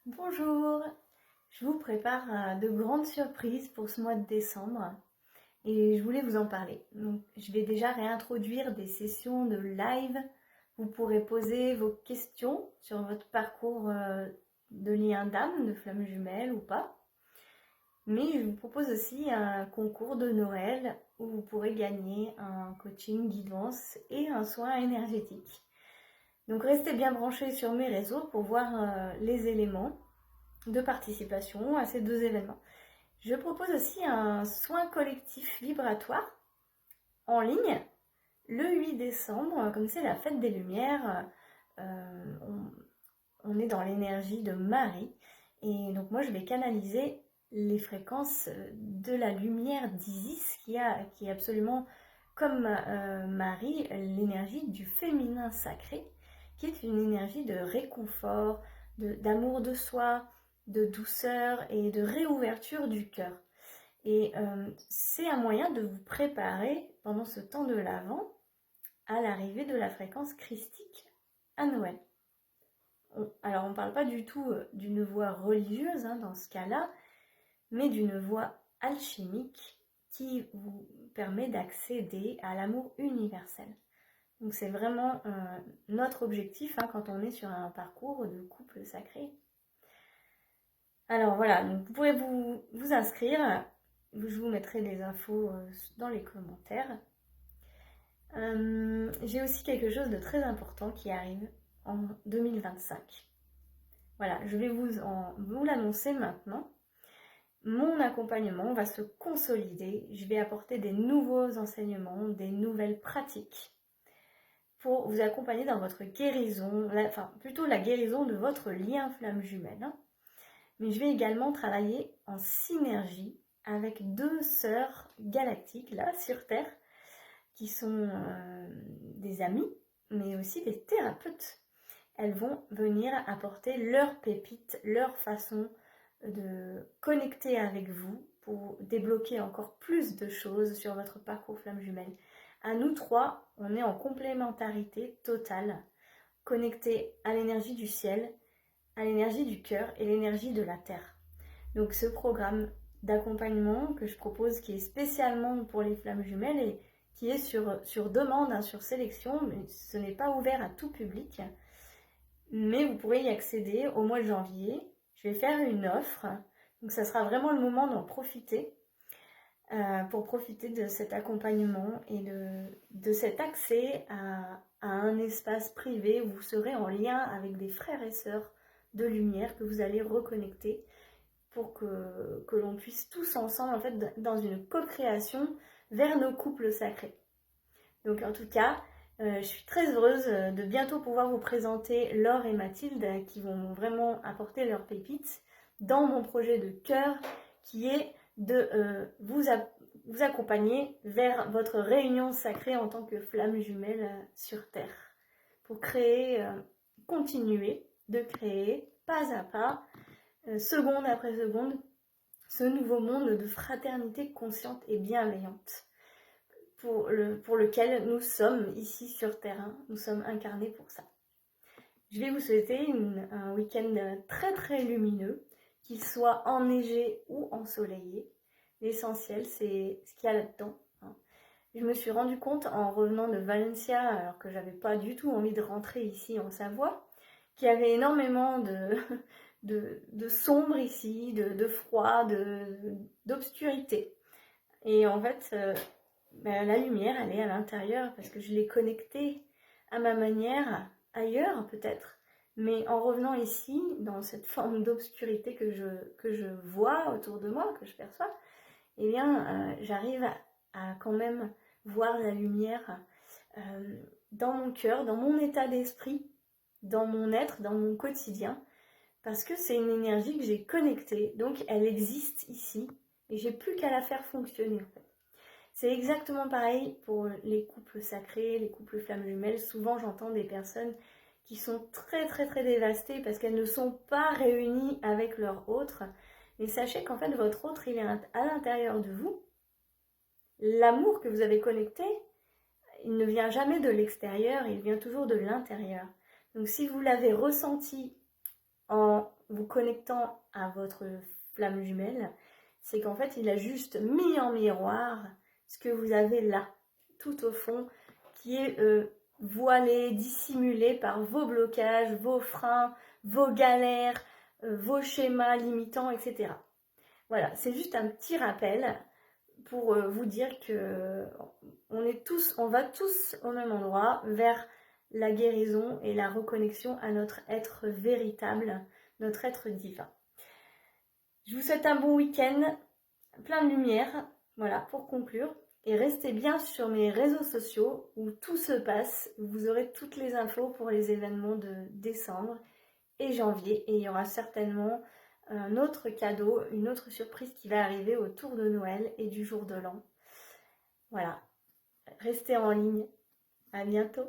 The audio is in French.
Bonjour, je vous prépare de grandes surprises pour ce mois de décembre et je voulais vous en parler. Donc, je vais déjà réintroduire des sessions de live. Vous pourrez poser vos questions sur votre parcours de lien d'âme, de flamme jumelle ou pas. Mais je vous propose aussi un concours de Noël où vous pourrez gagner un coaching guidance et un soin énergétique. Donc restez bien branchés sur mes réseaux pour voir les éléments de participation à ces deux événements. Je propose aussi un soin collectif vibratoire en ligne le 8 décembre, comme c'est la fête des Lumières. On est dans l'énergie de Marie et donc moi je vais canaliser les fréquences de la lumière d'Isis qui est absolument comme Marie, l'énergie du féminin sacré, qui est une énergie de réconfort, d'amour de soi, de douceur et de réouverture du cœur. Et c'est un moyen de vous préparer pendant ce temps de l'Avent à l'arrivée de la fréquence christique à Noël. Alors on ne parle pas du tout d'une voie religieuse dans ce cas-là, mais d'une voie alchimique qui vous permet d'accéder à l'amour universel. Donc c'est vraiment notre objectif quand on est sur un parcours de couple sacré. Alors voilà, donc vous pourrez vous inscrire. Je vous mettrai les infos dans les commentaires. J'ai aussi quelque chose de très important qui arrive en 2025. Voilà, je vais vous l'annoncer maintenant. Mon accompagnement va se consolider. Je vais apporter des nouveaux enseignements, des nouvelles pratiques pour vous accompagner dans votre guérison, enfin plutôt la guérison de votre lien flamme jumelle. Mais je vais également travailler en synergie avec deux sœurs galactiques là sur Terre qui sont des amies mais aussi des thérapeutes. Elles vont venir apporter leurs pépites, leur façon de connecter avec vous pour débloquer encore plus de choses sur votre parcours flamme jumelle. À nous trois, on est en complémentarité totale, connectés à l'énergie du ciel, à l'énergie du cœur et l'énergie de la terre. Donc ce programme d'accompagnement que je propose, qui est spécialement pour les flammes jumelles et qui est sur demande, sur sélection, mais ce n'est pas ouvert à tout public, mais vous pourrez y accéder au mois de janvier. Je vais faire une offre, donc ça sera vraiment le moment d'en profiter pour profiter de cet accompagnement et de cet accès à un espace privé où vous serez en lien avec des frères et sœurs de lumière que vous allez reconnecter pour que l'on puisse tous ensemble, en fait, dans une co-création vers nos couples sacrés. Donc en tout cas, je suis très heureuse de bientôt pouvoir vous présenter Laure et Mathilde qui vont vraiment apporter leurs pépites dans mon projet de cœur qui est de vous accompagner vers votre réunion sacrée en tant que flamme jumelle sur Terre. Pour créer, continuer de créer pas à pas, seconde après seconde, ce nouveau monde de fraternité consciente et bienveillante pour lequel nous sommes ici sur Terre. Nous sommes incarnés pour ça. Je vais vous souhaiter un week-end très très lumineux, qu'il soit enneigé ou ensoleillé. L'essentiel, c'est ce qu'il y a là-dedans. Je me suis rendu compte en revenant de Valencia, alors que j'avais pas du tout envie de rentrer ici en Savoie, qu'il y avait énormément de sombre ici, de froid, d'obscurité. Et en fait, la lumière, elle est à l'intérieur parce que je l'ai connectée à ma manière ailleurs peut-être. Mais en revenant ici, dans cette forme d'obscurité que je vois autour de moi, que je perçois, eh bien, j'arrive à quand même voir la lumière dans mon cœur, dans mon état d'esprit, dans mon être, dans mon quotidien, parce que c'est une énergie que j'ai connectée, donc elle existe ici, et j'ai plus qu'à la faire fonctionner en fait. C'est exactement pareil pour les couples sacrés, les couples flammes jumelles. Souvent, j'entends des personnes qui sont très très très dévastées parce qu'elles ne sont pas réunies avec leur autre. Mais sachez qu'en fait, votre autre, il est à l'intérieur de vous. L'amour que vous avez connecté, il ne vient jamais de l'extérieur, il vient toujours de l'intérieur. Donc si vous l'avez ressenti en vous connectant à votre flamme jumelle, c'est qu'en fait, il a juste mis en miroir ce que vous avez là, tout au fond, qui est voilé, dissimulé par vos blocages, vos freins, vos galères, vos schémas limitants, etc. Voilà, c'est juste un petit rappel pour vous dire que on va tous au même endroit, vers la guérison et la reconnexion à notre être véritable, notre être divin. Je vous souhaite un bon week-end, plein de lumière, voilà, pour conclure. Et restez bien sur mes réseaux sociaux où tout se passe. Vous aurez toutes les infos pour les événements de décembre et janvier. Et il y aura certainement un autre cadeau, une autre surprise qui va arriver autour de Noël et du jour de l'an. Voilà, restez en ligne. À bientôt.